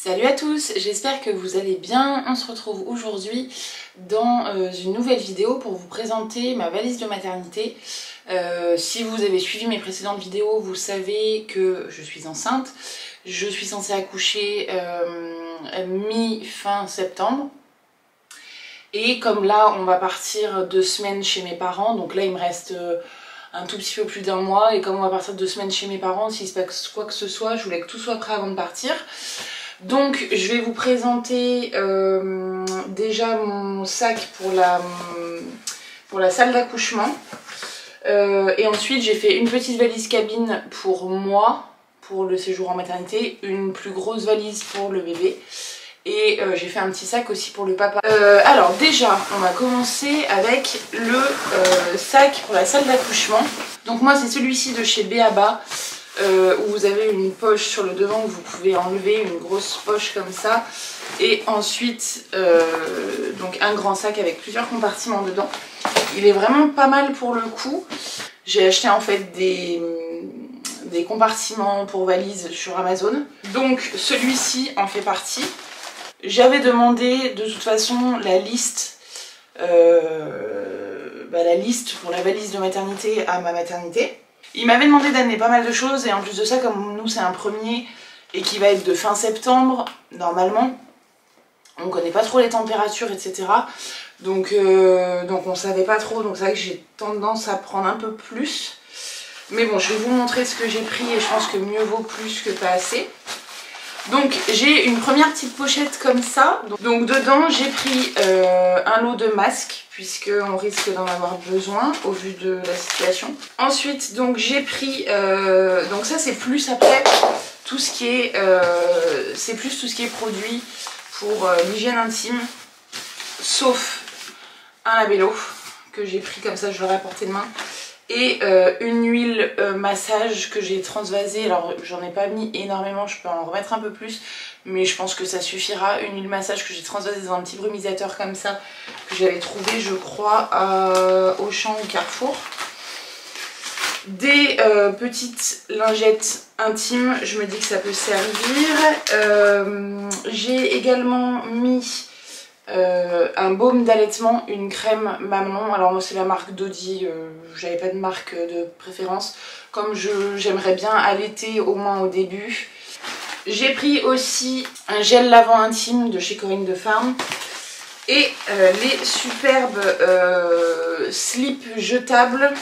Salut à tous, j'espère que vous allez bien. On se retrouve aujourd'hui dans une nouvelle vidéo pour vous présenter ma valise de maternité. Si vous avez suivi mes précédentes vidéos, vous savez que je suis enceinte. Je suis censée accoucher mi-fin septembre. Et comme là, on va partir 2 semaines chez mes parents, donc là il me reste un tout petit peu plus d'1 mois. Et comme on va partir 2 semaines chez mes parents, s'il se passe quoi que ce soit, je voulais que tout soit prêt avant de partir. Donc je vais vous présenter déjà mon sac pour la salle d'accouchement. Et ensuite j'ai fait une petite valise cabine pour moi, pour le séjour en maternité, une plus grosse valise pour le bébé. Et j'ai fait un petit sac aussi pour le papa. Alors déjà, on va commencer avec le sac pour la salle d'accouchement. Donc moi c'est celui-ci de chez B.A.B.A. Où vous avez une poche sur le devant que vous pouvez enlever, une grosse poche comme ça. Et ensuite, donc un grand sac avec plusieurs compartiments dedans. Il est vraiment pas mal pour le coup. J'ai acheté en fait des compartiments pour valises sur Amazon. Donc celui-ci en fait partie. J'avais demandé de toute façon la liste pour la valise de maternité à ma maternité. Il m'avait demandé d'amener pas mal de choses et en plus de ça, comme nous c'est un premier et qui va être de fin septembre, normalement, on connaît pas trop les températures, etc. Donc on savait pas trop, donc c'est vrai que j'ai tendance à prendre un peu plus. Mais bon, je vais vous montrer ce que j'ai pris et je pense que mieux vaut plus que pas assez. Donc j'ai une première petite pochette comme ça. Donc dedans j'ai pris un lot de masques puisqu'on risque d'en avoir besoin au vu de la situation. Ensuite donc j'ai pris, donc ça c'est plus après tout ce qui est, c'est plus tout ce qui est produit pour l'hygiène intime, sauf un labello que j'ai pris comme ça, je l'aurais à portée de main. Et une huile massage que j'ai transvasée, alors j'en ai pas mis énormément, je peux en remettre un peu plus, mais je pense que ça suffira. Une huile massage que j'ai transvasée dans un petit brumisateur comme ça, que j'avais trouvé je crois à Auchan ou Carrefour. Des petites lingettes intimes, je me dis que ça peut servir. J'ai également mis un baume d'allaitement, une crème maman. Alors moi c'est la marque Dodi, j'avais pas de marque de préférence. Comme j'aimerais bien allaiter au moins au début. J'ai pris aussi un gel lavant intime de chez Corinne de Farm. Et les superbes slips jetables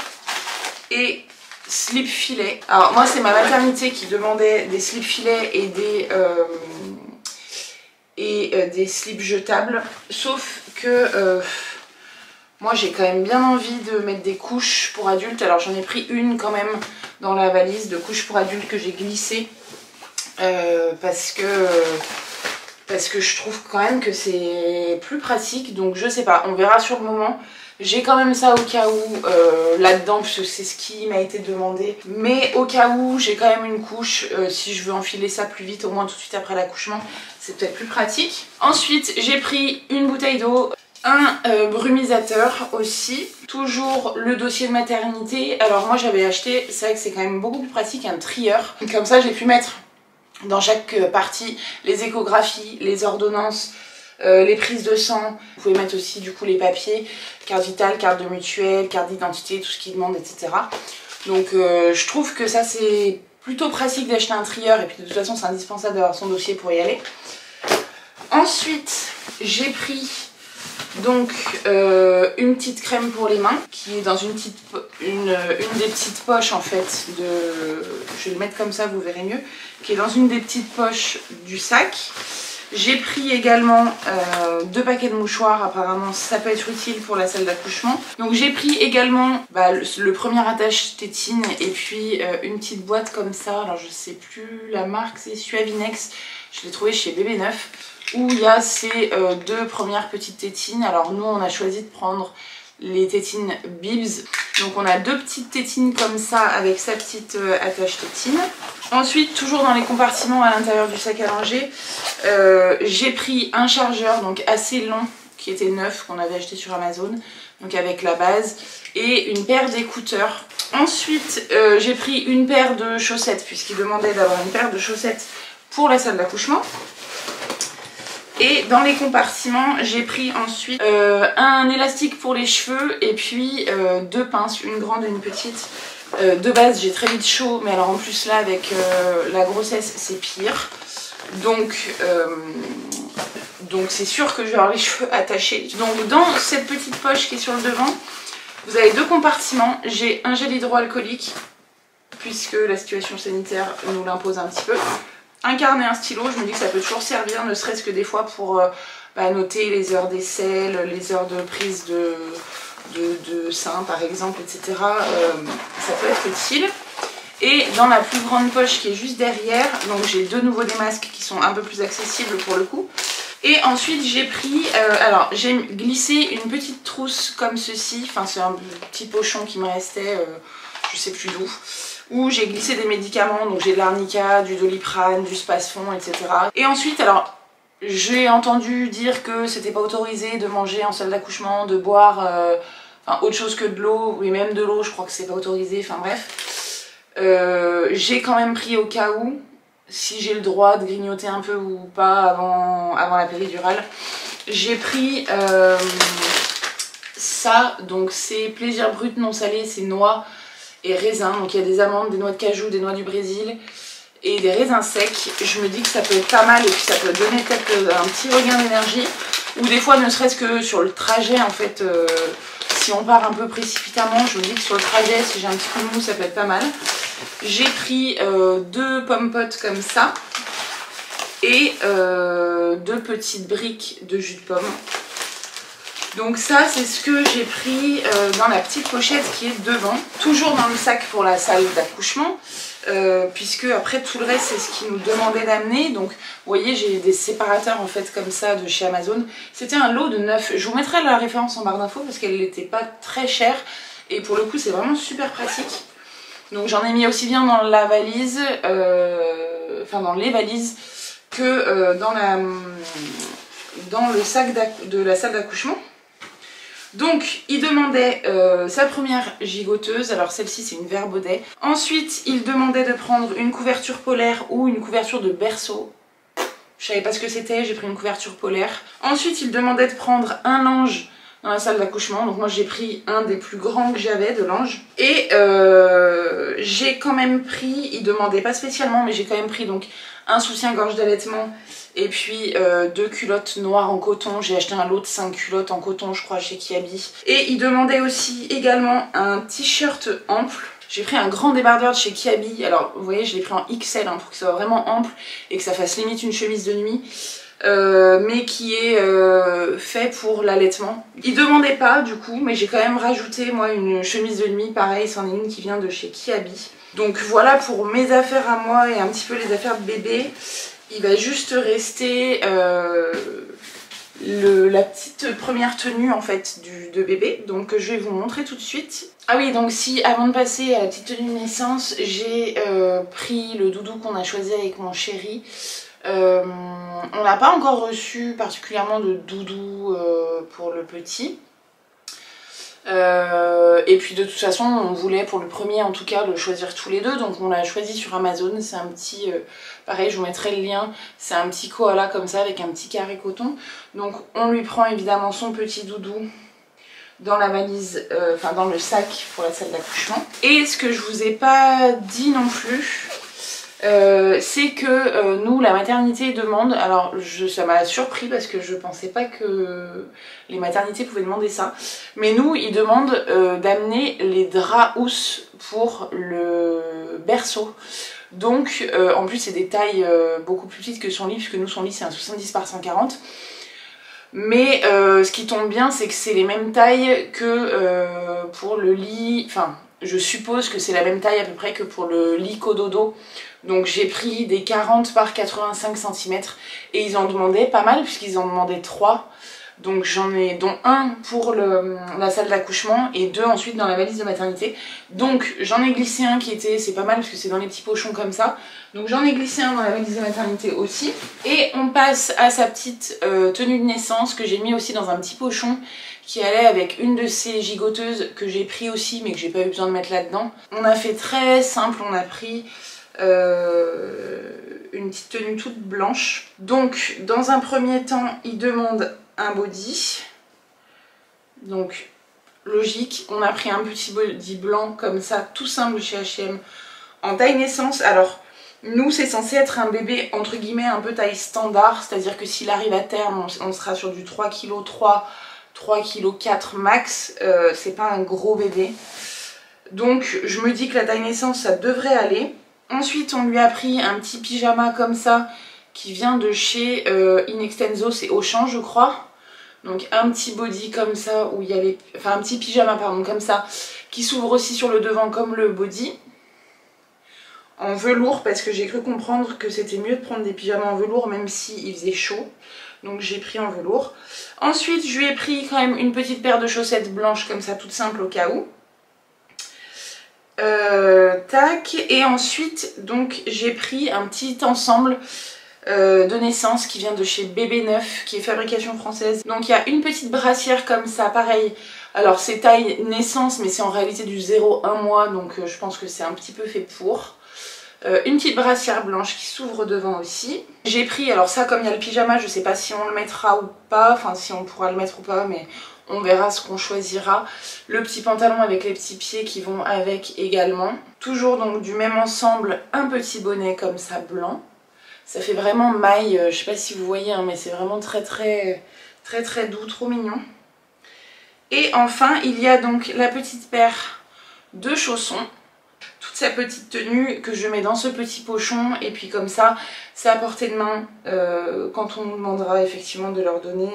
et slips filets. Alors moi c'est ma maternité qui demandait des slips filets et des slips jetables, sauf que moi j'ai quand même bien envie de mettre des couches pour adultes. Alors j'en ai pris une quand même dans la valise de couches pour adultes que j'ai glissée parce que je trouve quand même que c'est plus pratique. Donc je sais pas, on verra sur le moment. J'ai quand même ça au cas où là-dedans, parce que c'est ce qui m'a été demandé. Mais au cas où, j'ai quand même une couche, si je veux enfiler ça plus vite, au moins tout de suite après l'accouchement, c'est peut-être plus pratique. Ensuite, j'ai pris une bouteille d'eau, un brumisateur aussi. Toujours le dossier de maternité. Alors moi j'avais acheté, c'est vrai que c'est quand même beaucoup plus pratique, un trieur. Comme ça j'ai pu mettre dans chaque partie les échographies, les ordonnances, les prises de sang. Vous pouvez mettre aussi du coup les papiers, carte vitale, carte de mutuelle, carte d'identité, tout ce qu'ils demandent, etc. Donc je trouve que ça c'est plutôt pratique d'acheter un trieur, et puis de toute façon c'est indispensable d'avoir son dossier pour y aller. Ensuite j'ai pris donc une petite crème pour les mains qui est dans une des petites poches en fait je vais le mettre comme ça, vous verrez mieux, qui est dans une des petites poches du sac. J'ai pris également 2 paquets de mouchoirs, apparemment ça peut être utile pour la salle d'accouchement. Donc j'ai pris également le premier attache tétine et puis une petite boîte comme ça, alors je sais plus la marque, c'est Suavinex, je l'ai trouvé chez Bébé Neuf, où il y a ces 2 premières petites tétines. Alors nous on a choisi de prendre les tétines Bibs. Donc on a 2 petites tétines comme ça avec sa petite attache tétine. Ensuite, toujours dans les compartiments à l'intérieur du sac à langer, j'ai pris un chargeur donc assez long qui était neuf, qu'on avait acheté sur Amazon, donc avec la base, et une paire d'écouteurs. Ensuite j'ai pris une paire de chaussettes puisqu'il demandait d'avoir une paire de chaussettes pour la salle d'accouchement. Et dans les compartiments, j'ai pris ensuite un élastique pour les cheveux et puis deux pinces, une grande et une petite. De base, j'ai très vite chaud, mais alors en plus là, avec la grossesse, c'est pire. Donc c'est sûr que je vais avoir les cheveux attachés. Donc dans cette petite poche qui est sur le devant, vous avez deux compartiments. J'ai un gel hydroalcoolique, puisque la situation sanitaire nous l'impose un petit peu. Un carnet, un stylo, je me dis que ça peut toujours servir, ne serait-ce que des fois pour noter les heures d'aisselle, les heures de prise de sein par exemple, etc. Ça peut être utile. Et dans la plus grande poche qui est juste derrière, donc j'ai de nouveau des masques qui sont un peu plus accessibles pour le coup. Et ensuite j'ai pris, alors j'ai glissé une petite trousse comme ceci, enfin c'est un petit pochon qui me restait, je sais plus d'où, où j'ai glissé des médicaments, donc j'ai de l'arnica, du Doliprane, du Spasfon, etc. Et ensuite, alors j'ai entendu dire que c'était pas autorisé de manger en salle d'accouchement, de boire enfin, autre chose que de l'eau, oui même de l'eau, je crois que c'est pas autorisé, enfin bref. J'ai quand même pris au cas où, si j'ai le droit de grignoter un peu ou pas avant la péridurale. J'ai pris ça, donc c'est plaisir brut non salé, c'est noix et raisins. Donc il y a des amandes, des noix de cajou, des noix du Brésil et des raisins secs. Je me dis que ça peut être pas mal et puis ça peut donner peut-être un petit regain d'énergie. Ou des fois ne serait-ce que sur le trajet en fait, si on part un peu précipitamment, je me dis que sur le trajet, si j'ai un petit coup de mou, ça peut être pas mal. J'ai pris deux pommes potes comme ça et deux petites briques de jus de pomme. Donc ça c'est ce que j'ai pris dans la petite pochette qui est devant, toujours dans le sac pour la salle d'accouchement, puisque après tout le reste c'est ce qu'ils nous demandaient d'amener. Donc vous voyez j'ai des séparateurs en fait comme ça de chez Amazon. C'était un lot de 9, je vous mettrai la référence en barre d'infos parce qu'elle n'était pas très chère et pour le coup c'est vraiment super pratique. Donc j'en ai mis aussi bien dans la valise, enfin dans les valises, que dans le sac de la salle d'accouchement. Donc il demandait sa première gigoteuse, alors celle-ci c'est une Verbaudet. Ensuite il demandait de prendre une couverture polaire ou une couverture de berceau. Je savais pas ce que c'était, j'ai pris une couverture polaire. Ensuite il demandait de prendre un linge dans la salle d'accouchement, donc moi j'ai pris un des plus grands que j'avais de linge. Et j'ai quand même pris, il demandait pas spécialement, mais j'ai quand même pris donc un soutien-gorge d'allaitement et puis deux culottes noires en coton. J'ai acheté un lot de 5 culottes en coton je crois chez Kiabi. Et il demandait aussi également un t-shirt ample. J'ai pris un grand débardeur de chez Kiabi, alors vous voyez je l'ai pris en XL pour que ça soit vraiment ample et que ça fasse limite une chemise de nuit. Mais qui est fait pour l'allaitement. Il demandait pas du coup, mais j'ai quand même rajouté moi une chemise de nuit, pareil, c'en est une qui vient de chez Kiabi. Donc voilà pour mes affaires à moi et un petit peu les affaires de bébé. Il va juste rester la petite première tenue en fait de bébé, donc je vais vous montrer tout de suite. Ah oui, donc si avant de passer à la petite tenue de naissance, j'ai pris le doudou qu'on a choisi avec mon chéri. On n'a pas encore reçu particulièrement de doudou pour le petit. Et puis de toute façon on voulait pour le premier en tout cas le choisir tous les deux, donc on l'a choisi sur Amazon. C'est un petit, pareil je vous mettrai le lien, c'est un petit koala comme ça avec un petit carré coton. Donc on lui prend évidemment son petit doudou dans la valise, enfin dans le sac pour la salle d'accouchement. Et ce que je vous ai pas dit non plus, c'est que nous la maternité demande, alors ça m'a surpris parce que je pensais pas que les maternités pouvaient demander ça, mais nous ils demandent d'amener les draps housses pour le berceau. Donc en plus c'est des tailles beaucoup plus petites que son lit, puisque nous son lit c'est un 70 par 140. Mais ce qui tombe bien c'est que c'est les mêmes tailles que pour le lit, enfin je suppose que c'est la même taille à peu près que pour le lit cododo. Donc j'ai pris des 40 par 85 cm et ils en demandaient pas mal puisqu'ils en demandaient 3. Donc j'en ai dont un pour la salle d'accouchement et 2 ensuite dans la valise de maternité. Donc j'en ai glissé un qui était, c'est pas mal parce que c'est dans les petits pochons comme ça. Donc j'en ai glissé un dans la valise de maternité aussi. Et on passe à sa petite tenue de naissance que j'ai mis aussi dans un petit pochon qui allait avec une de ces gigoteuses que j'ai pris aussi mais que j'ai pas eu besoin de mettre là-dedans. On a fait très simple, on a pris une petite tenue toute blanche. Donc dans un premier temps il demande un body. Donc logique, on a pris un petit body blanc comme ça, tout simple chez H&M, en taille naissance. Alors nous c'est censé être un bébé entre guillemets un peu taille standard, c'est à dire que s'il arrive à terme on sera sur du 3,3 kg, 3,4 kg max, c'est pas un gros bébé. Donc je me dis que la taille naissance ça devrait aller. Ensuite on lui a pris un petit pyjama comme ça qui vient de chez Inextenso, c'est Auchan je crois. Donc un petit body comme ça où il y a les... Enfin un petit pyjama pardon comme ça qui s'ouvre aussi sur le devant comme le body. En velours parce que j'ai cru comprendre que c'était mieux de prendre des pyjamas en velours même s'il faisait chaud. Donc j'ai pris en velours. Ensuite je lui ai pris quand même une petite paire de chaussettes blanches comme ça toute simple au cas où. Tac. Et ensuite donc j'ai pris un petit ensemble de naissance qui vient de chez Bébé Neuf qui est fabrication française. Donc il y a une petite brassière comme ça, pareil. Alors c'est taille naissance mais c'est en réalité du 0,1 mois donc je pense que c'est un petit peu fait pour. Une petite brassière blanche qui s'ouvre devant aussi. J'ai pris, alors ça comme il y a le pyjama, je sais pas si on le mettra ou pas, enfin si on pourra le mettre ou pas mais on verra ce qu'on choisira. Le petit pantalon avec les petits pieds qui vont avec également. Toujours donc du même ensemble, un petit bonnet comme ça blanc. Ça fait vraiment maille, je sais pas si vous voyez hein, mais c'est vraiment très doux, trop mignon. Et enfin il y a donc la petite paire de chaussons. Toute sa petite tenue que je mets dans ce petit pochon et puis comme ça c'est à portée de main quand on nous demandera effectivement de leur donner,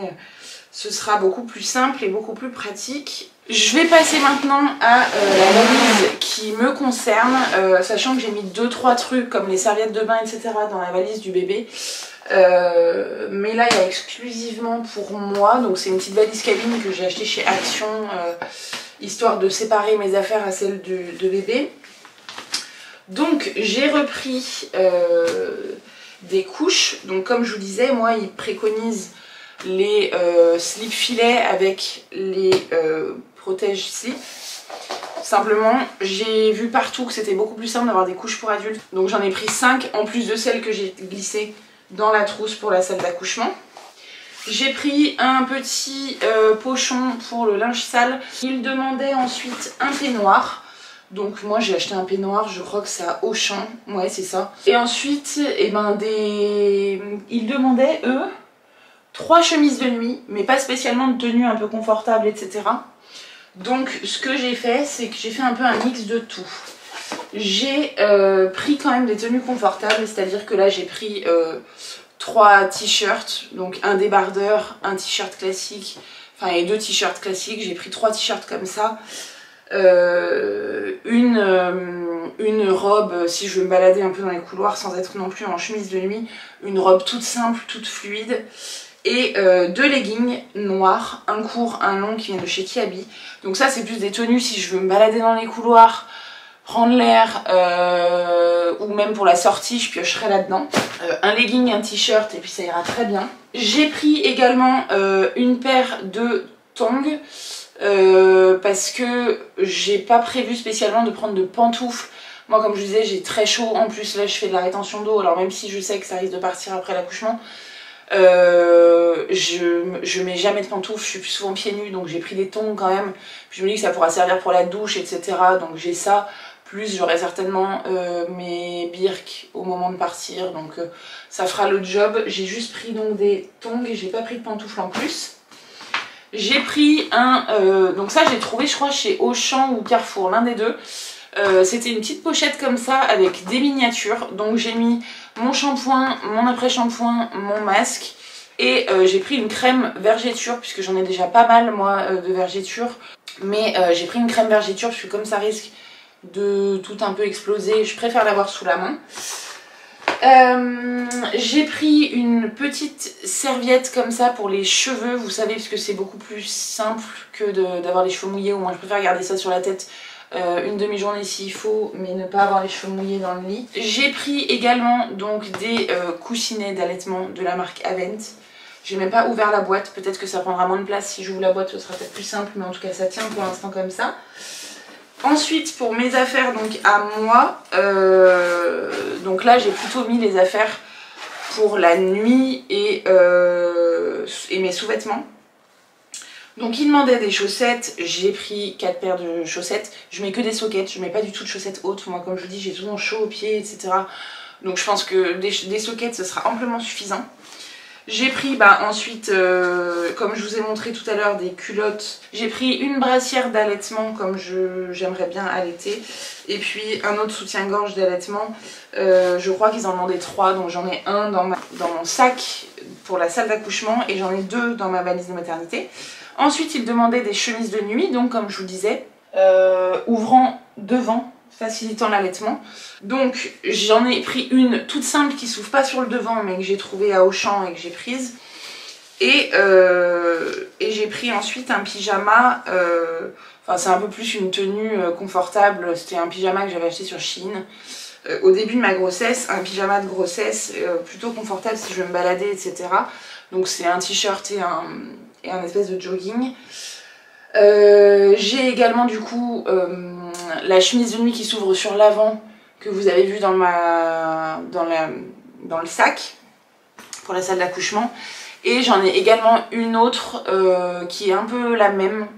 ce sera beaucoup plus simple et beaucoup plus pratique. Je vais passer maintenant à la valise qui me concerne, sachant que j'ai mis 2-3 trucs comme les serviettes de bain etc dans la valise du bébé. Mais là il y a exclusivement pour moi, donc c'est une petite valise cabine que j'ai achetée chez Action histoire de séparer mes affaires à celles de bébé. Donc j'ai repris des couches, donc comme je vous disais moi ils préconisent les slip filets avec les protège slip. Simplement j'ai vu partout que c'était beaucoup plus simple d'avoir des couches pour adultes, donc j'en ai pris 5 en plus de celles que j'ai glissées dans la trousse pour la salle d'accouchement. J'ai pris un petit pochon pour le linge sale. Il demandait ensuite un peignoir. Donc moi j'ai acheté un peignoir, je crois que c'est à Auchan, ouais c'est ça. Et ensuite, eh ben ils demandaient eux 3 chemises de nuit, mais pas spécialement de tenue un peu confortable, etc. Donc ce que j'ai fait, c'est que j'ai fait un peu un mix de tout. J'ai pris quand même des tenues confortables, c'est-à-dire que là j'ai pris 3 t-shirts, donc un débardeur, un t-shirt classique, enfin et 2 t-shirts classiques, j'ai pris 3 t-shirts comme ça. Une robe si je veux me balader un peu dans les couloirs sans être non plus en chemise de nuit, une robe toute simple, toute fluide et 2 leggings noirs, un court, un long qui vient de chez Kiabi. Donc ça c'est plus des tenues si je veux me balader dans les couloirs, prendre l'air ou même pour la sortie je piocherai là-dedans. Un legging, un t-shirt et puis ça ira très bien. J'ai pris également une paire de tongs. Parce que j'ai pas prévu spécialement de prendre de pantoufles. Moi comme je disais j'ai très chaud, en plus là je fais de la rétention d'eau, alors même si je sais que ça risque de partir après l'accouchement, je mets jamais de pantoufles, je suis plus souvent pieds nus donc j'ai pris des tongs quand même. Puis je me dis que ça pourra servir pour la douche etc, donc j'ai ça, plus j'aurai certainement mes birks au moment de partir, donc ça fera le job. J'ai juste pris donc des tongs et j'ai pas pris de pantoufles en plus. J'ai pris donc ça j'ai trouvé je crois chez Auchan ou Carrefour, l'un des deux. C'était une petite pochette comme ça avec des miniatures. Donc j'ai mis mon shampoing, mon après-shampoing, mon masque. Et j'ai pris une crème vergéture puisque j'en ai déjà pas mal moi de vergéture. Mais j'ai pris une crème vergéture parce que comme ça risque de tout un peu exploser, je préfère l'avoir sous la main. J'ai pris une petite serviette comme ça pour les cheveux, vous savez, parce que c'est beaucoup plus simple que d'avoir les cheveux mouillés, ou moi je préfère garder ça sur la tête une demi-journée s'il faut, mais ne pas avoir les cheveux mouillés dans le lit. J'ai pris également donc des coussinets d'allaitement de la marque Avent. J'ai même pas ouvert la boîte, peut-être que ça prendra moins de place si j'ouvre la boîte, ce sera peut-être plus simple, mais en tout cas ça tient pour l'instant comme ça. Ensuite pour mes affaires donc à moi, donc là j'ai plutôt mis les affaires pour la nuit et mes sous-vêtements. Donc il demandait des chaussettes, j'ai pris 4 paires de chaussettes, je mets que des sockets, je mets pas du tout de chaussettes hautes, moi comme je vous dis j'ai souvent chaud aux pieds etc. Donc je pense que des sockets ce sera amplement suffisant. J'ai pris ensuite, comme je vous ai montré tout à l'heure, des culottes. J'ai pris une brassière d'allaitement comme j'aimerais bien allaiter. Et puis un autre soutien-gorge d'allaitement. Je crois qu'ils en demandaient 3, donc j'en ai un dans mon sac pour la salle d'accouchement et j'en ai 2 dans ma valise de maternité. Ensuite ils demandaient des chemises de nuit, donc comme je vous disais, ouvrant devant, facilitant l'allaitement. Donc j'en ai pris une toute simple qui s'ouvre pas sur le devant mais que j'ai trouvé à Auchan et que j'ai prise. Et j'ai pris ensuite un pyjama, enfin c'est un peu plus une tenue confortable, c'était un pyjama que j'avais acheté sur Shein. Au début de ma grossesse, un pyjama de grossesse plutôt confortable si je veux me balader etc. Donc c'est un t-shirt et un espèce de jogging. J'ai également du coup la chemise de nuit qui s'ouvre sur l'avant que vous avez vu dans le sac pour la salle d'accouchement. Et j'en ai également une autre qui est un peu la même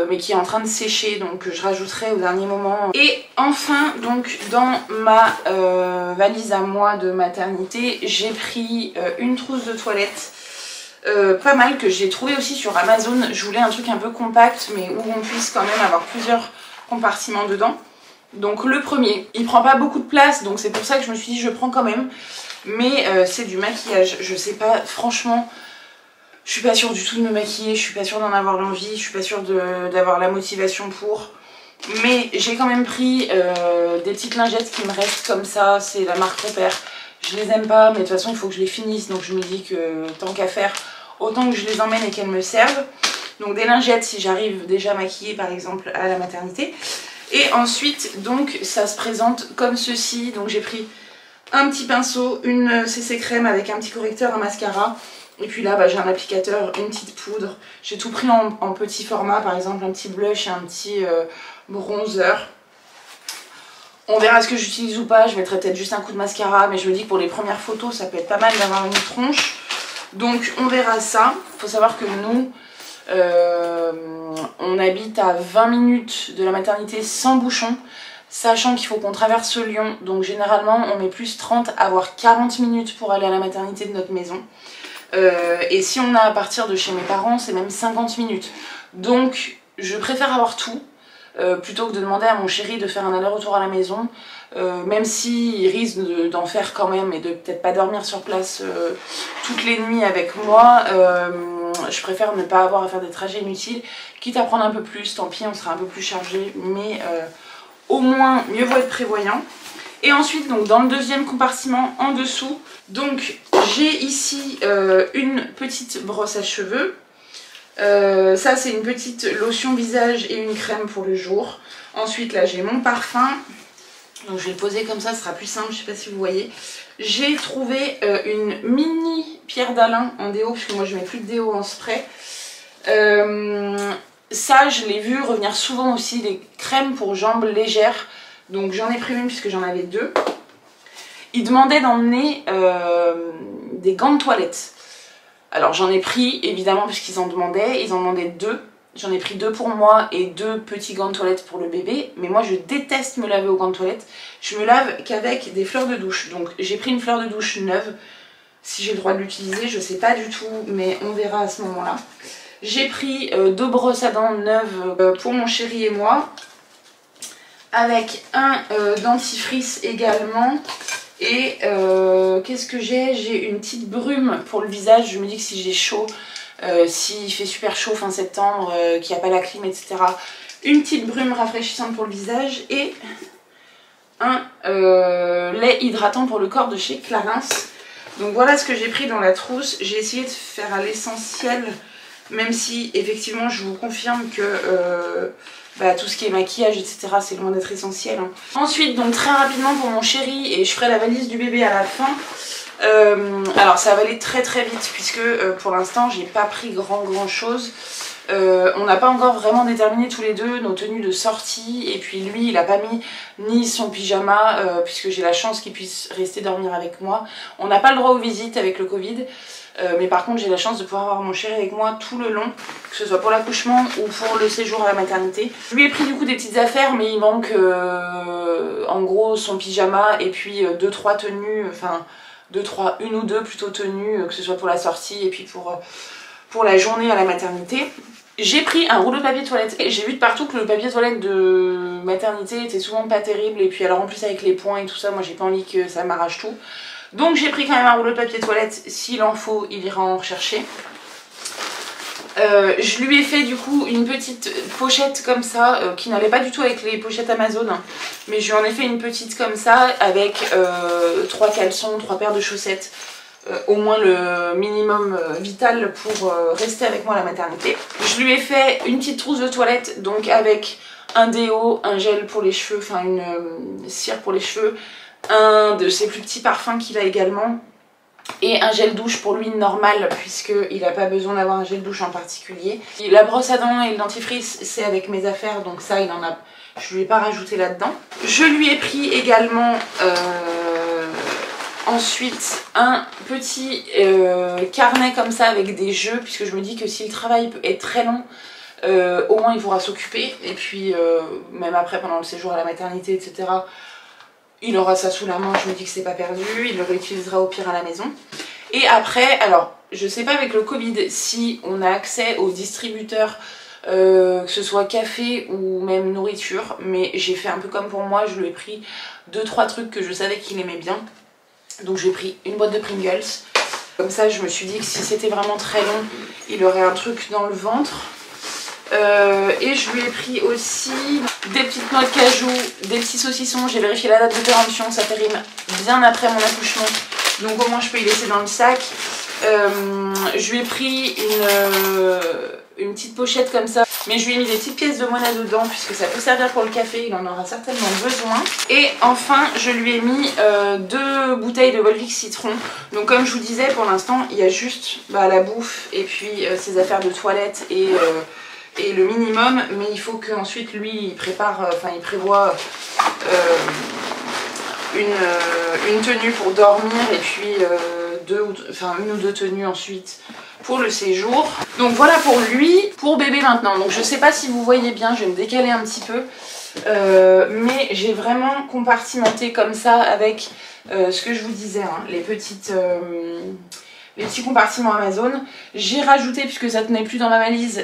mais qui est en train de sécher, donc je rajouterai au dernier moment. Et enfin donc dans ma valise à moi de maternité, j'ai pris une trousse de toilette pas mal que j'ai trouvé aussi sur Amazon. Je voulais un truc un peu compact mais où on puisse quand même avoir plusieurs compartiments dedans. Donc le premier, il prend pas beaucoup de place donc c'est pour ça que je me suis dit je prends quand même. Mais c'est du maquillage, je sais pas, franchement je suis pas sûre du tout de me maquiller, je suis pas sûre d'en avoir l'envie, je suis pas sûre d'avoir la motivation pour. Mais j'ai quand même pris des petites lingettes qui me restent comme ça, c'est la marque Repère. Je les aime pas mais de toute façon il faut que je les finisse donc je me dis que tant qu'à faire, autant que je les emmène et qu'elles me servent. Donc des lingettes si j'arrive déjà maquillée par exemple à la maternité. Et ensuite donc ça se présente comme ceci, donc j'ai pris un petit pinceau, une CC crème avec un petit correcteur, un mascara. Et puis là j'ai un applicateur, une petite poudre. J'ai tout pris en petit format, par exemple un petit blush et un petit bronzer. On verra ce que j'utilise ou pas, je mettrai peut-être juste un coup de mascara, mais je me dis que pour les premières photos ça peut être pas mal d'avoir une tronche. Donc on verra ça. Il faut savoir que nous, on habite à 20 minutes de la maternité sans bouchon, sachant qu'il faut qu'on traverse Lyon, donc généralement on met plus 30 à voire 40 minutes pour aller à la maternité de notre maison. Et si on a à partir de chez mes parents, c'est même 50 minutes. Donc je préfère avoir tout, plutôt que de demander à mon chéri de faire un aller-retour à la maison, même s'il risque d'en faire quand même et de peut-être pas dormir sur place toutes les nuits avec moi. Je préfère ne pas avoir à faire des trajets inutiles, quitte à prendre un peu plus, tant pis on sera un peu plus chargé, mais au moins mieux vaut être prévoyant. Et ensuite donc dans le deuxième compartiment en dessous, donc j'ai ici une petite brosse à cheveux. Ça c'est une petite lotion visage et une crème pour le jour. Ensuite là j'ai mon parfum, donc je vais le poser comme ça, ce sera plus simple, je sais pas si vous voyez. J'ai trouvé une mini Pierre d'Alain en déo, puisque moi je mets plus de déo en spray. Ça je l'ai vu revenir souvent aussi, les crèmes pour jambes légères. Donc j'en ai pris une puisque j'en avais 2. Ils demandaient d'emmener des gants de toilette. Alors j'en ai pris évidemment puisqu'ils en demandaient, ils en demandaient 2. J'en ai pris 2 pour moi et 2 petits gants de toilette pour le bébé. Mais moi je déteste me laver aux gants de toilette. Je me lave qu'avec des fleurs de douche. Donc j'ai pris une fleur de douche neuve. Si j'ai le droit de l'utiliser, je sais pas du tout, mais on verra à ce moment-là. J'ai pris 2 brosses à dents neuves pour mon chéri et moi. Avec un dentifrice également. Et qu'est-ce que j'ai? J'ai une petite brume pour le visage. Je me dis que si j'ai chaud, s'il fait super chaud fin septembre, qu'il n'y a pas la clim, etc. Une petite brume rafraîchissante pour le visage. Et un lait hydratant pour le corps de chez Clarins. Donc voilà ce que j'ai pris dans la trousse. J'ai essayé de faire à l'essentiel, même si effectivement je vous confirme que tout ce qui est maquillage, etc. c'est loin d'être essentiel. Hein. Ensuite, donc très rapidement pour mon chéri, et je ferai la valise du bébé à la fin. Alors ça va aller très très vite puisque pour l'instant j'ai pas pris grand chose. On n'a pas encore vraiment déterminé tous les deux nos tenues de sortie, et puis lui il a pas mis ni son pyjama puisque j'ai la chance qu'il puisse rester dormir avec moi. On n'a pas le droit aux visites avec le Covid, mais par contre j'ai la chance de pouvoir avoir mon chéri avec moi tout le long, que ce soit pour l'accouchement ou pour le séjour à la maternité. Je lui ai pris du coup des petites affaires, mais il manque en gros son pyjama et puis 2-3 tenues, enfin une ou deux plutôt tenues, que ce soit pour la sortie et puis pour la journée à la maternité. J'ai pris un rouleau de papier toilette et j'ai vu de partout que le papier toilette de maternité était souvent pas terrible, et puis alors en plus avec les points et tout ça, moi j'ai pas envie que ça m'arrache tout. Donc j'ai pris quand même un rouleau de papier toilette, s'il en faut il ira en rechercher. Je lui ai fait du coup une petite pochette comme ça, qui n'allait pas du tout avec les pochettes Amazon, mais je lui en ai fait une petite comme ça avec 3 caleçons, 3 paires de chaussettes. Au moins le minimum vital pour rester avec moi à la maternité. Je lui ai fait une petite trousse de toilette, donc avec un déo, un gel pour les cheveux, enfin une cire pour les cheveux, un de ses plus petits parfums qu'il a également, et un gel douche pour lui normal, puisqu'il n'a pas besoin d'avoir un gel douche en particulier. Et la brosse à dents et le dentifrice, c'est avec mes affaires, donc ça il en a, je lui ai pas rajouté là-dedans. Je lui ai pris également ensuite un petit carnet comme ça avec des jeux, puisque je me dis que si le travail est très long, au moins il pourra s'occuper, et puis même après pendant le séjour à la maternité etc, il aura ça sous la main, je me dis que c'est pas perdu, il le réutilisera au pire à la maison. Et après, alors je sais pas avec le Covid si on a accès aux distributeurs, que ce soit café ou même nourriture, mais j'ai fait un peu comme pour moi, je lui ai pris 2-3 trucs que je savais qu'il aimait bien. Donc j'ai pris une boîte de Pringles, comme ça je me suis dit que si c'était vraiment très long, il aurait un truc dans le ventre. Et je lui ai pris aussi des petites noix de cajou, des petits saucissons, j'ai vérifié la date de péremption, ça périme bien après mon accouchement, donc au moins je peux y laisser dans le sac. Je lui ai pris une petite pochette comme ça, mais je lui ai mis des petites pièces de monnaie dedans puisque ça peut servir pour le café, il en aura certainement besoin. Et enfin je lui ai mis 2 bouteilles de Volvic citron. Donc comme je vous disais, pour l'instant il y a juste la bouffe et puis ses affaires de toilette et le minimum, mais il faut qu'ensuite lui il prépare, il prévoit une tenue pour dormir et puis une ou deux tenues ensuite pour le séjour. Donc voilà pour lui. Pour bébé maintenant, donc je sais pas si vous voyez bien, je vais me décaler un petit peu, mais j'ai vraiment compartimenté comme ça avec ce que je vous disais, hein, les petits compartiments Amazon. J'ai rajouté, puisque ça tenait plus dans ma valise,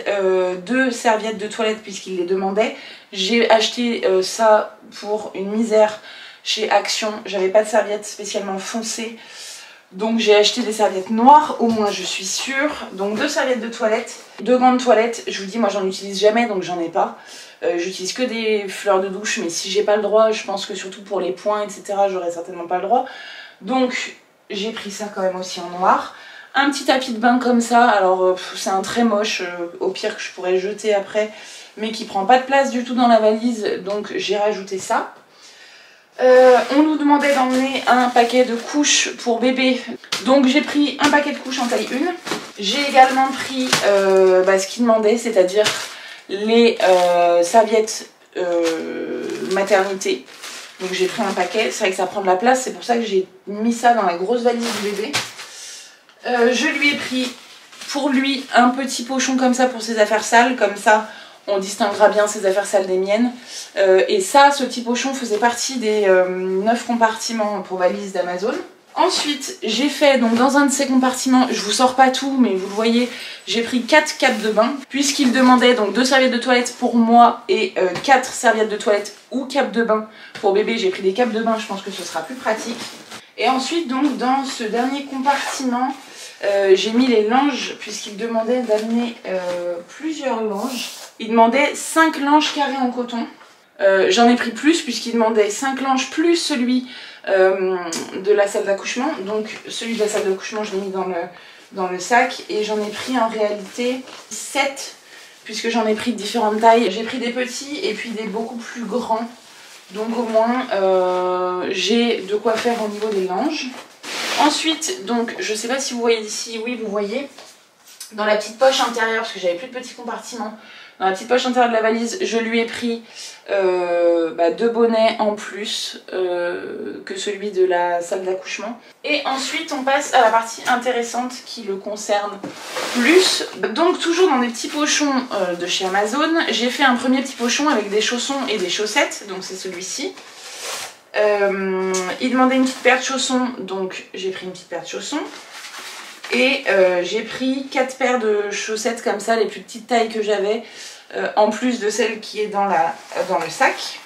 2 serviettes de toilette puisqu'il les demandait. J'ai acheté ça pour une misère chez Action, j'avais pas de serviettes spécialement foncées, donc j'ai acheté des serviettes noires, au moins je suis sûre. Donc 2 serviettes de toilette, 2 gants de toilette. Je vous dis, moi j'en utilise jamais, donc j'en ai pas. J'utilise que des fleurs de douche, mais si j'ai pas le droit, je pense que surtout pour les points etc, j'aurais certainement pas le droit. Donc j'ai pris ça quand même aussi en noir. Un petit tapis de bain comme ça, alors c'est un très moche, au pire que je pourrais jeter après, mais qui prend pas de place du tout dans la valise, donc j'ai rajouté ça. On nous demandait d'emmener un paquet de couches pour bébé, donc j'ai pris un paquet de couches en taille 1. J'ai également pris ce qu'il demandait, c'est-à-dire les serviettes maternité. Donc j'ai pris un paquet, c'est vrai que ça prend de la place, c'est pour ça que j'ai mis ça dans la grosse valise du bébé. Je lui ai pris pour lui un petit pochon comme ça pour ses affaires sales, comme ça on distinguera bien ses affaires sales des miennes. Et ça, ce petit pochon faisait partie des 9 compartiments pour valise d'Amazon. Ensuite, j'ai fait, donc dans un de ces compartiments, je vous sors pas tout, mais vous le voyez, j'ai pris 4 capes de bain, puisqu'il demandait donc 2 serviettes de toilette pour moi et 4 serviettes de toilette ou capes de bain pour bébé. J'ai pris des capes de bain, je pense que ce sera plus pratique. Et ensuite, donc dans ce dernier compartiment, j'ai mis les langes, puisqu'il demandait d'amener plusieurs langes. Il demandait 5 langes carrés en coton. J'en ai pris plus, puisqu'il demandait 5 langes plus celui de la salle d'accouchement. Donc celui de la salle d'accouchement, je l'ai mis dans le sac. Et j'en ai pris en réalité 7, puisque j'en ai pris de différentes tailles. J'ai pris des petits et puis des beaucoup plus grands. Donc au moins, j'ai de quoi faire au niveau des langes. Ensuite, donc, je sais pas si vous voyez d'ici, oui vous voyez, Dans la petite poche intérieure, parce que j'avais plus de petits compartiments, dans la petite poche intérieure de la valise, je lui ai pris 2 bonnets en plus que celui de la salle d'accouchement. Et ensuite on passe à la partie intéressante qui le concerne plus. Donc toujours dans des petits pochons de chez Amazon, j'ai fait un premier petit pochon avec des chaussons et des chaussettes, donc c'est celui-ci. Il demandait une petite paire de chaussons, donc j'ai pris une petite paire de chaussons. Et j'ai pris 4 paires de chaussettes comme ça, les plus petites tailles que j'avais, en plus de celle qui est dans le sac.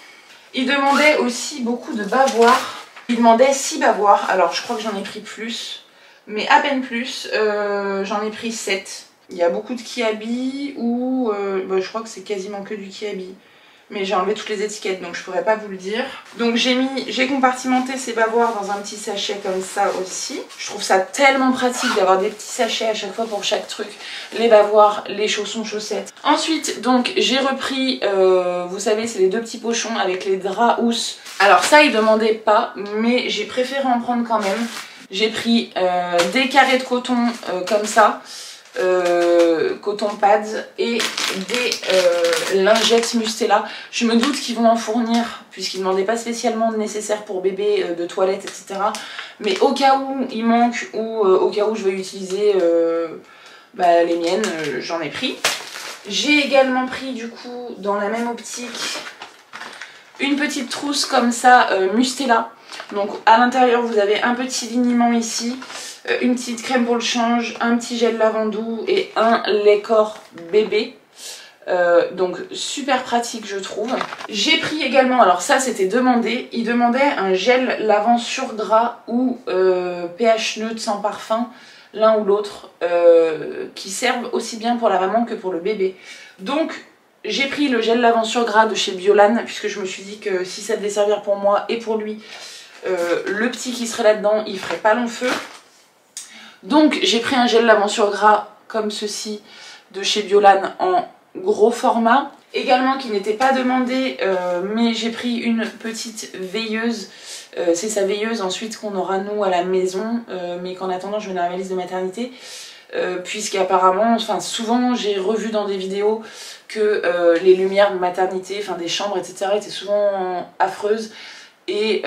Il demandait aussi beaucoup de bavoirs. Il demandait 6 bavoirs, alors je crois que j'en ai pris plus, mais à peine plus, j'en ai pris 7. Il y a beaucoup de Kiabi ou je crois que c'est quasiment que du Kiabi. Mais j'ai enlevé toutes les étiquettes donc je pourrais pas vous le dire. Donc j'ai compartimenté ces bavoirs dans un petit sachet comme ça aussi. Je trouve ça tellement pratique d'avoir des petits sachets à chaque fois pour chaque truc. Les bavoirs, les chaussons, chaussettes. Ensuite donc j'ai repris, vous savez c'est les 2 petits pochons avec les draps housses. Alors ça il demandait pas mais j'ai préféré en prendre quand même. J'ai pris des carrés de coton comme ça. Coton pads et des lingettes Mustela. Je me doute qu'ils vont en fournir puisqu'ils ne demandaient pas spécialement de nécessaire pour bébé, de toilettes, etc. Mais au cas où il manque ou au cas où je vais utiliser les miennes, j'en ai pris. J'ai également pris du coup dans la même optique une petite trousse comme ça Mustela. Donc à l'intérieur vous avez un petit liniment ici, une petite crème pour le change, un petit gel lavandou et un lait corps bébé. Donc super pratique je trouve. J'ai pris également, alors ça c'était demandé, il demandait un gel lavant sur gras ou pH neutre sans parfum, l'un ou l'autre, qui servent aussi bien pour la maman que pour le bébé. Donc j'ai pris le gel lavant sur gras de chez Biolan puisque je me suis dit que si ça devait servir pour moi et pour lui, le petit qui serait là-dedans il ferait pas long feu. Donc j'ai pris un gel lavant sur gras comme ceci de chez Biolan en gros format. Également qui n'était pas demandé mais j'ai pris une petite veilleuse. C'est sa veilleuse ensuite qu'on aura nous à la maison mais qu'en attendant je mets dans la valise de maternité. Puisqu'apparemment, souvent j'ai revu dans des vidéos que les lumières de maternité, des chambres etc étaient souvent affreuses. Et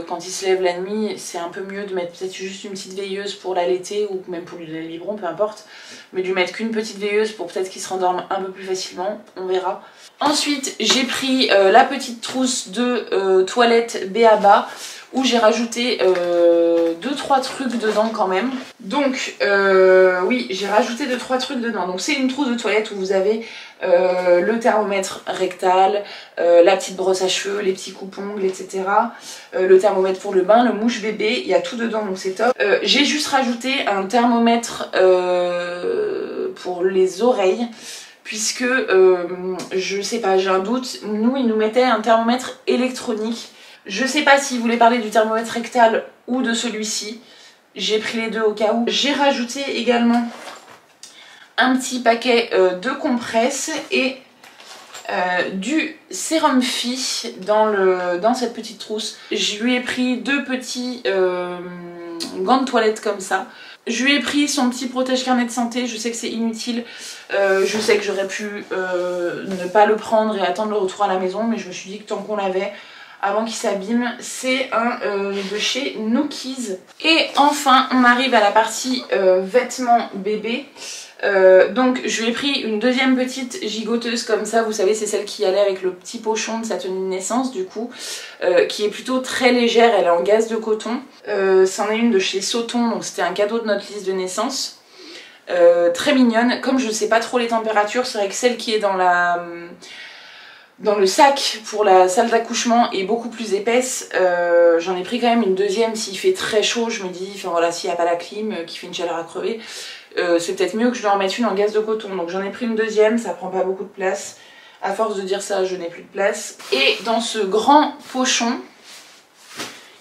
quand il se lève la nuit, c'est un peu mieux de mettre peut-être juste une petite veilleuse pour l'allaiter ou même pour lui donner le biberon, peu importe. Mais de lui mettre qu'une petite veilleuse pour peut-être qu'il se rendorme un peu plus facilement, on verra. Ensuite, j'ai pris la petite trousse de toilette B.A.B.A. où j'ai rajouté 2-3 trucs dedans quand même. Donc oui, j'ai rajouté 2-3 trucs dedans. Donc c'est une trousse de toilette où vous avez le thermomètre rectal, la petite brosse à cheveux, les petits coupe-ongles, etc. Le thermomètre pour le bain, le mouche bébé, il y a tout dedans donc c'est top. J'ai juste rajouté un thermomètre pour les oreilles. Puisque, je sais pas, j'ai un doute, nous ils nous mettaient un thermomètre électronique. Je sais pas s'ils voulaient parler du thermomètre rectal ou de celui-ci. J'ai pris les deux au cas où. J'ai rajouté également un petit paquet de compresses et du sérum Phi dans cette petite trousse. Je lui ai pris 2 petits gants de toilette comme ça. Je lui ai pris son petit protège-carnet de santé, je sais que c'est inutile, je sais que j'aurais pu ne pas le prendre et attendre le retour à la maison, mais je me suis dit que tant qu'on l'avait, avant qu'il s'abîme, c'est un de chez Nookies. Et enfin, on arrive à la partie vêtements bébé. Donc je lui ai pris une deuxième petite gigoteuse comme ça, vous savez c'est celle qui allait avec le petit pochon de sa tenue de naissance du coup, qui est plutôt très légère, elle est en gaze de coton. C'en est une de chez Sauton, donc c'était un cadeau de notre liste de naissance. Très mignonne, comme je ne sais pas trop les températures, c'est vrai que celle qui est dans le sac pour la salle d'accouchement est beaucoup plus épaisse. J'en ai pris quand même une deuxième s'il fait très chaud, je me dis, enfin voilà, s'il n'y a pas la clim qui fait une chaleur à crever. C'est peut-être mieux que je lui en mette une en gaze de coton. Donc j'en ai pris une deuxième, ça prend pas beaucoup de place. À force de dire ça, je n'ai plus de place. Et dans ce grand pochon,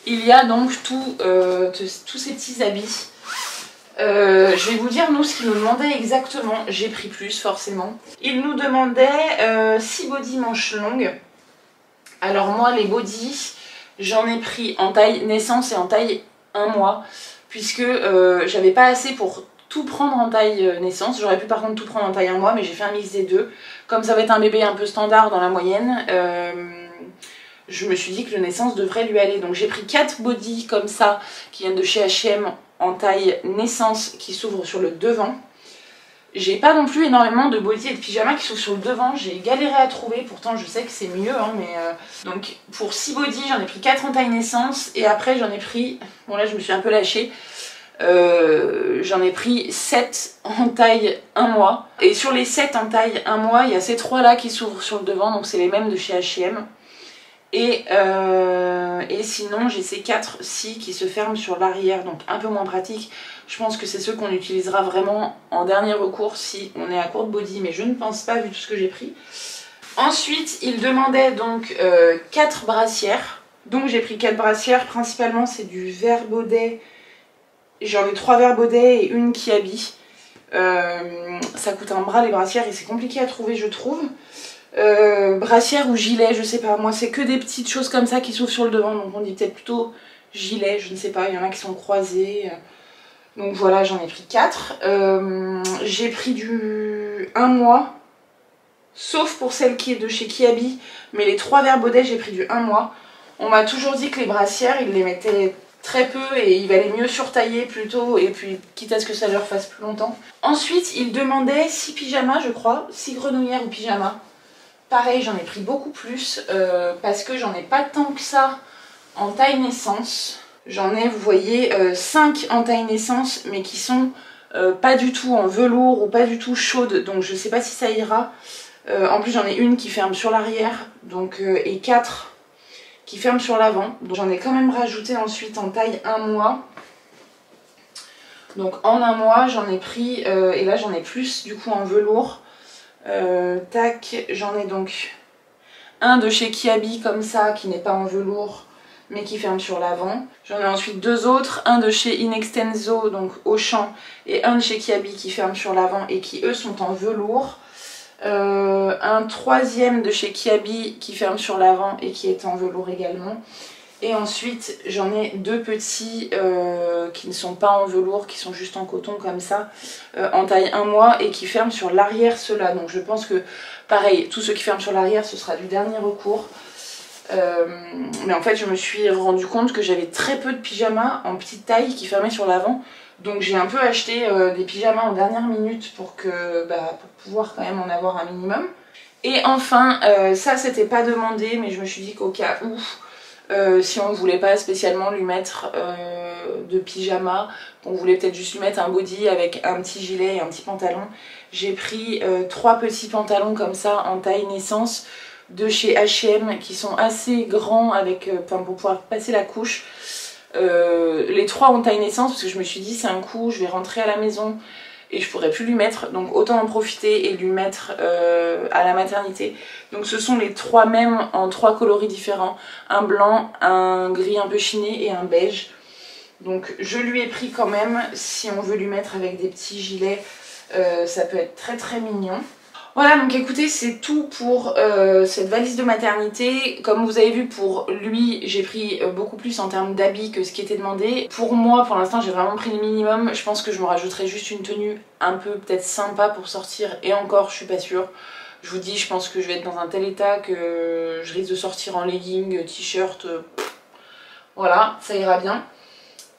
il y a donc tous ces petits habits. Je vais vous dire nous ce qu'il nous demandait exactement. J'ai pris plus forcément. Il nous demandait 6 bodys manches longues. Alors moi les bodys, j'en ai pris en taille naissance et en taille 1 mois. Puisque j'avais pas assez pour tout prendre en taille naissance. J'aurais pu par contre tout prendre en taille 1 mois, mais j'ai fait un mix des deux. Comme ça va être un bébé un peu standard dans la moyenne, je me suis dit que le naissance devrait lui aller. Donc j'ai pris 4 bodys comme ça, qui viennent de chez H&M en taille naissance, qui s'ouvrent sur le devant. J'ai pas non plus énormément de bodys et de pyjamas qui s'ouvrent sur le devant, j'ai galéré à trouver, pourtant je sais que c'est mieux, hein, mais donc pour 6 bodys, j'en ai pris 4 en taille naissance, et après j'en ai pris, bon là je me suis un peu lâchée, j'en ai pris 7 en taille 1 mois. Et sur les 7 en taille 1 mois, il y a ces 3 là qui s'ouvrent sur le devant, donc c'est les mêmes de chez H&M. Et sinon j'ai ces 4-ci qui se ferment sur l'arrière, donc un peu moins pratique. Je pense que c'est ceux qu'on utilisera vraiment en dernier recours si on est à court de body, mais je ne pense pas vu tout ce que j'ai pris. Ensuite il demandait donc 4 brassières. Donc j'ai pris 4 brassières, principalement c'est du vert baudet. J'en ai 3 verts baudets et une qui habille. Ça coûte un bras les brassières et c'est compliqué à trouver je trouve. Brassière ou gilet, je sais pas, moi c'est que des petites choses comme ça qui s'ouvrent sur le devant, donc on dit peut-être plutôt gilet, je ne sais pas, il y en a qui sont croisés. Donc voilà, j'en ai pris 4. J'ai pris du 1 mois, sauf pour celle qui est de chez Kiabi, mais les 3 verts baudets j'ai pris du 1 mois. On m'a toujours dit que les brassières, ils les mettaient très peu et il valait mieux surtailler plutôt, et puis quitte à ce que ça leur fasse plus longtemps. Ensuite, ils demandaient 6 pyjamas, je crois, 6 grenouillères ou pyjamas. Pareil, j'en ai pris beaucoup plus parce que j'en ai pas tant que ça en taille naissance. J'en ai, vous voyez, 5 en taille naissance, mais qui sont pas du tout en velours ou pas du tout chaudes, donc je sais pas si ça ira. En plus, j'en ai une qui ferme sur l'arrière, donc et 4 qui ferment sur l'avant. Donc j'en ai quand même rajouté ensuite en taille 1 mois. Donc en 1 mois, j'en ai pris, et là j'en ai plus du coup en velours. Tac, j'en ai donc un de chez Kiabi comme ça, qui n'est pas en velours, mais qui ferme sur l'avant. J'en ai ensuite 2 autres, un de chez Inextenso, donc Auchan, et un de chez Kiabi qui ferme sur l'avant et qui eux sont en velours. Un 3e de chez Kiabi qui ferme sur l'avant et qui est en velours également. Et ensuite j'en ai 2 petits qui ne sont pas en velours, qui sont juste en coton comme ça, en taille 1 mois et qui ferment sur l'arrière ceux-là. Donc je pense que pareil, tous ceux qui ferment sur l'arrière ce sera du dernier recours. Mais en fait je me suis rendu compte que j'avais très peu de pyjamas en petite taille qui fermaient sur l'avant. Donc j'ai un peu acheté des pyjamas en dernière minute pour pouvoir quand même en avoir un minimum. Et enfin, ça c'était pas demandé, mais je me suis dit qu'au cas où, si on voulait pas spécialement lui mettre de pyjama, qu'on voulait peut-être juste lui mettre un body avec un petit gilet et un petit pantalon, j'ai pris 3 petits pantalons comme ça en taille naissance de chez H&M qui sont assez grands avec, pour pouvoir passer la couche. Les 3 en taille naissance parce que je me suis dit c'est un coup, je vais rentrer à la maison et je pourrais plus lui mettre, donc autant en profiter et lui mettre à la maternité. Donc ce sont les 3 mêmes en 3 coloris différents, un blanc, un gris un peu chiné et un beige. Donc je lui ai pris quand même, si on veut lui mettre avec des petits gilets, ça peut être très très mignon. Voilà, donc écoutez, c'est tout pour cette valise de maternité. Comme vous avez vu, pour lui, j'ai pris beaucoup plus en termes d'habits que ce qui était demandé. Pour moi, pour l'instant, j'ai vraiment pris le minimum. Je pense que je me rajouterai juste une tenue un peu peut-être sympa pour sortir. Et encore, je suis pas sûre. Je vous dis, je pense que je vais être dans un tel état que je risque de sortir en legging, t-shirt. Voilà, ça ira bien.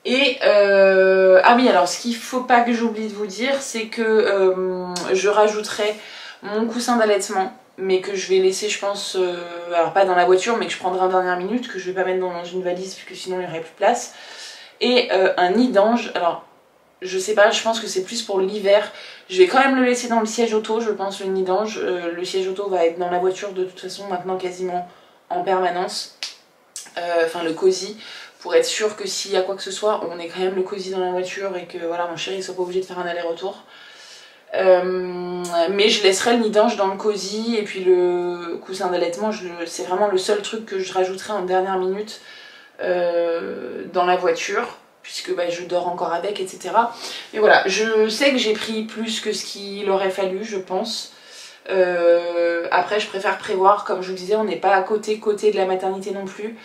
Et ah oui, alors ce qu'il faut pas que j'oublie de vous dire, c'est que je rajouterai mon coussin d'allaitement, mais que je vais laisser, je pense, alors pas dans la voiture, mais que je prendrai en dernière minute, que je vais pas mettre dans une valise, puisque sinon il n'y aurait plus de place. Et un nid d'ange, alors je sais pas, je pense que c'est plus pour l'hiver. Je vais quand même le laisser dans le siège auto, je pense, le nid d'ange. Le siège auto va être dans la voiture de toute façon maintenant quasiment en permanence. Enfin le cosy, pour être sûr que s'il y a quoi que ce soit, on ait quand même le cosy dans la voiture et que voilà, mon chéri soit pas obligé de faire un aller-retour. Mais je laisserai le nid d'ange dans le cosy, et puis le coussin d'allaitement, c'est vraiment le seul truc que je rajouterai en dernière minute dans la voiture, puisque je dors encore avec, etc. Mais voilà, je sais que j'ai pris plus que ce qu'il aurait fallu, je pense. Après, je préfère prévoir, comme je vous disais, on n'est pas à côté de la maternité non plus,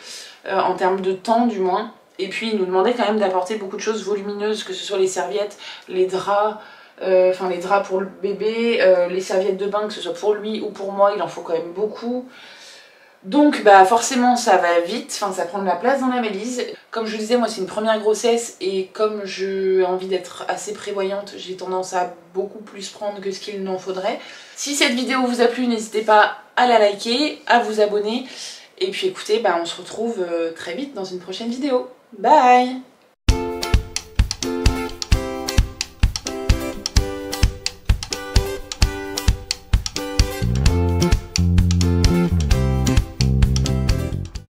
en termes de temps du moins. Et puis il nous demandait quand même d'apporter beaucoup de choses volumineuses, que ce soit les serviettes, les draps, enfin les draps pour le bébé, les serviettes de bain, que ce soit pour lui ou pour moi, il en faut quand même beaucoup. Donc bah forcément ça va vite, enfin ça prend de la place dans la valise. Comme je vous disais, moi c'est une première grossesse et comme j'ai envie d'être assez prévoyante, j'ai tendance à beaucoup plus prendre que ce qu'il n'en faudrait. Si cette vidéo vous a plu, n'hésitez pas à la liker, à vous abonner. Et puis écoutez, bah on se retrouve très vite dans une prochaine vidéo. Bye!